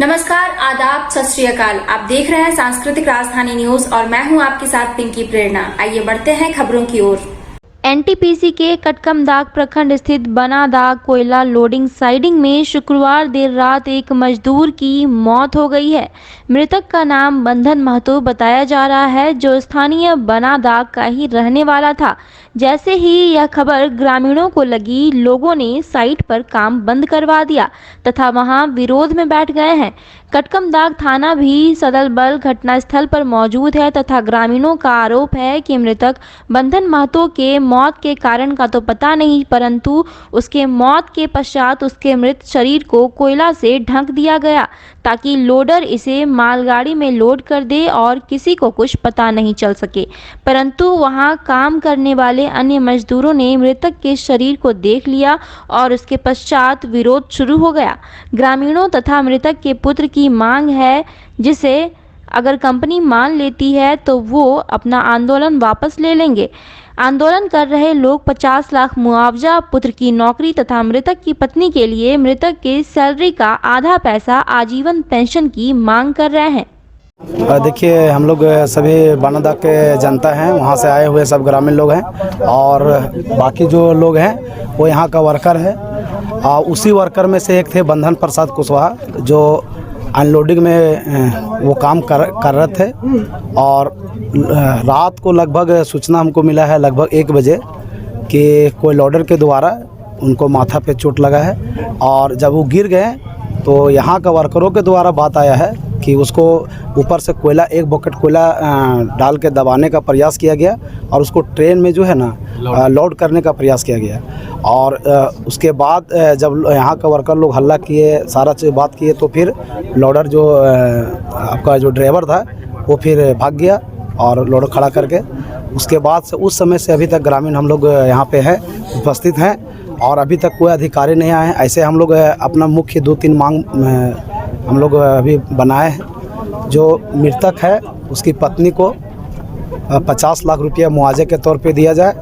नमस्कार, आदाब, सत श्री अकाल। आप देख रहे हैं सांस्कृतिक राजधानी न्यूज और मैं हूं आपके साथ पिंकी प्रेरणा। आइए बढ़ते हैं खबरों की ओर। एनटीपीसी के कटकमदाग प्रखंड स्थित बनादाग कोयला लोडिंग साइडिंग में शुक्रवार देर रात एक मजदूर की मौत हो गई है। मृतक का नाम बंधन महतो बताया जा रहा है, जो स्थानीय बनादाग का ही रहने वाला था। जैसे ही यह खबर ग्रामीणों को लगी, लोगों ने साइट पर काम बंद करवा दिया तथा वहां विरोध में बैठ गए हैं। कटकमदाग थाना भी सदल बल घटनास्थल पर मौजूद है तथा ग्रामीणों का आरोप है कि मृतक बंधन महतो के मौत के कारण का तो पता नहीं, परंतु उसके मौत के पश्चात उसके मृत शरीर को कोयला से ढक दिया गया ताकि लोडर इसे मालगाड़ी में लोड कर दे और किसी को कुछ पता नहीं चल सके। परंतु वहां काम करने वाले अन्य मजदूरों ने मृतक के शरीर को देख लिया और उसके पश्चात विरोध शुरू हो गया। ग्रामीणों तथा मृतक के पुत्र की मांग है, जिसे अगर कंपनी मान लेती है तो वो अपना आंदोलन वापस ले लेंगे। आंदोलन कर रहे लोग 50 लाख मुआवजा, पुत्र की नौकरी तथा मृतक की पत्नी के लिए मृतक के सैलरी का आधा पैसा आजीवन पेंशन की मांग कर रहे हैं। देखिए, हम लोग सभी बनादाग के जनता हैं, वहाँ से आए हुए सब ग्रामीण लोग हैं और बाकी जो लोग हैं वो यहाँ का वर्कर है। उसी वर्कर में से एक थे बंधन प्रसाद कुशवाहा, जो अनलोडिंग में वो काम कर रहे थे। और रात को लगभग सूचना हमको मिला है लगभग 1 बजे कि कोई लोडर के द्वारा उनको माथा पे चोट लगा है। और जब वो गिर गए तो यहाँ का वर्करों के द्वारा बात आया है कि उसको ऊपर से कोयला, 1 बकेट कोयला डाल के दबाने का प्रयास किया गया और उसको ट्रेन में जो है ना लोड करने का प्रयास किया गया। और उसके बाद जब यहाँ का वर्कर लोग हल्ला किए, सारा चीज़ बात किए, तो फिर लोडर जो आपका जो ड्राइवर था वो फिर भाग गया और लोडर खड़ा करके। उसके बाद से उस समय से अभी तक ग्रामीण हम लोग यहाँ पे हैं, उपस्थित हैं और अभी तक कोई अधिकारी नहीं आए हैं। ऐसे हम लोग अपना मुख्य 2-3 मांग हम लोग अभी बनाए हैं। जो मृतक है उसकी पत्नी को 50 लाख रुपया मुआवजे के तौर पे दिया जाए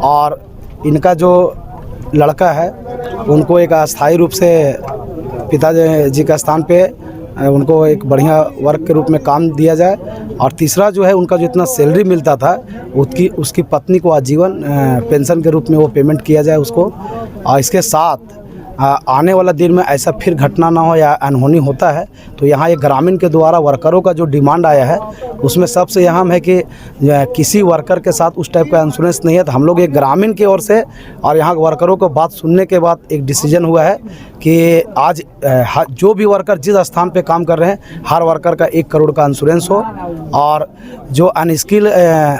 और इनका जो लड़का है उनको एक अस्थायी रूप से पिताजी के स्थान पे उनको एक बढ़िया वर्क के रूप में काम दिया जाए। और तीसरा जो है, उनका जो इतना सैलरी मिलता था उसकी पत्नी को आजीवन पेंशन के रूप में वो पेमेंट किया जाए उसको। और इसके साथ आने वाला दिन में ऐसा फिर घटना ना हो या अनहोनी होता है तो यहाँ एक ग्रामीण के द्वारा वर्करों का जो डिमांड आया है उसमें सबसे अहम है कि किसी वर्कर के साथ उस टाइप का इंश्योरेंस नहीं है। तो हम लोग एक ग्रामीण की ओर से और यहाँ वर्करों को बात सुनने के बाद एक डिसीजन हुआ है कि आज जो भी वर्कर जिस स्थान पे काम कर रहे हैं हर वर्कर का 1 करोड़ का इंश्योरेंस हो। और जो अनस्किल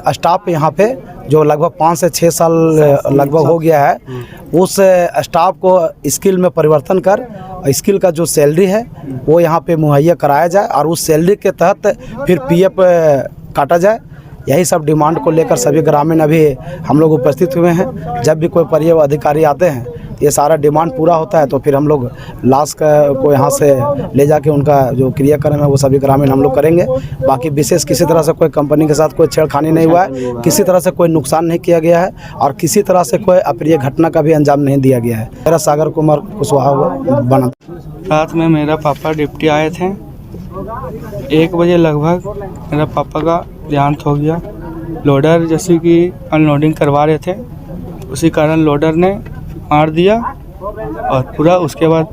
स्टाफ यहाँ पे जो लगभग 5 से 6 साल लगभग हो गया है, उस स्टाफ को स्किल में परिवर्तन कर स्किल का जो सैलरी है वो यहाँ पे मुहैया कराया जाए और उस सैलरी के तहत फिर पीएफ काटा जाए। यही सब डिमांड को लेकर सभी ग्रामीण अभी हम लोग उपस्थित हुए हैं। जब भी कोई परिवहन अधिकारी आते हैं ये सारा डिमांड पूरा होता है तो फिर हम लोग लाश को यहाँ से ले जाके उनका जो क्रियाक्रम है वो सभी ग्रामीण हम लोग करेंगे। बाकी विशेष किसी तरह से कोई कंपनी के साथ कोई छेड़खानी नहीं हुआ है, किसी तरह से कोई नुकसान नहीं किया गया है और किसी तरह से कोई अप्रिय घटना का भी अंजाम नहीं दिया गया है। मेरा सागर कुमार कुशवाहा बना। रात में मेरा पापा ड्यूटी आए थे, 1 बजे लगभग मेरा पापा का देहांत हो गया। लोडर जैसे कि अनलोडिंग करवा रहे थे, उसी कारण लोडर ने मार दिया और पूरा उसके बाद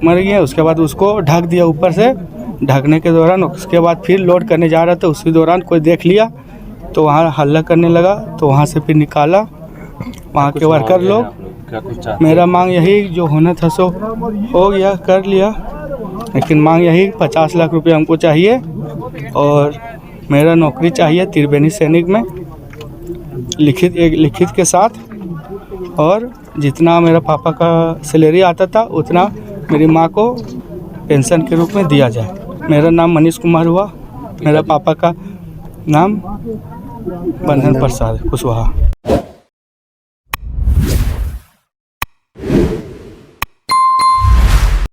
मर गया। उसके बाद उसको ढक दिया ऊपर से, ढकने के दौरान उसके बाद फिर लोड करने जा रहा था, उसी दौरान कोई देख लिया तो वहाँ हल्ला करने लगा, तो वहाँ से फिर निकाला वहाँ के वर्कर लोग। मेरा मांग यही जो होना था सो हो गया, कर लिया, लेकिन मांग यही 50 लाख रुपये हमको चाहिए और मेरा नौकरी चाहिए त्रिवेणी सैनिक में लिखित के साथ। और जितना मेरा पापा का सैलरी आता था उतना मेरी माँ को पेंशन के रूप में दिया जाए। मेरा नाम मनीष कुमार हुआ, मेरा पापा का नाम बंधन प्रसाद कुशवाहा।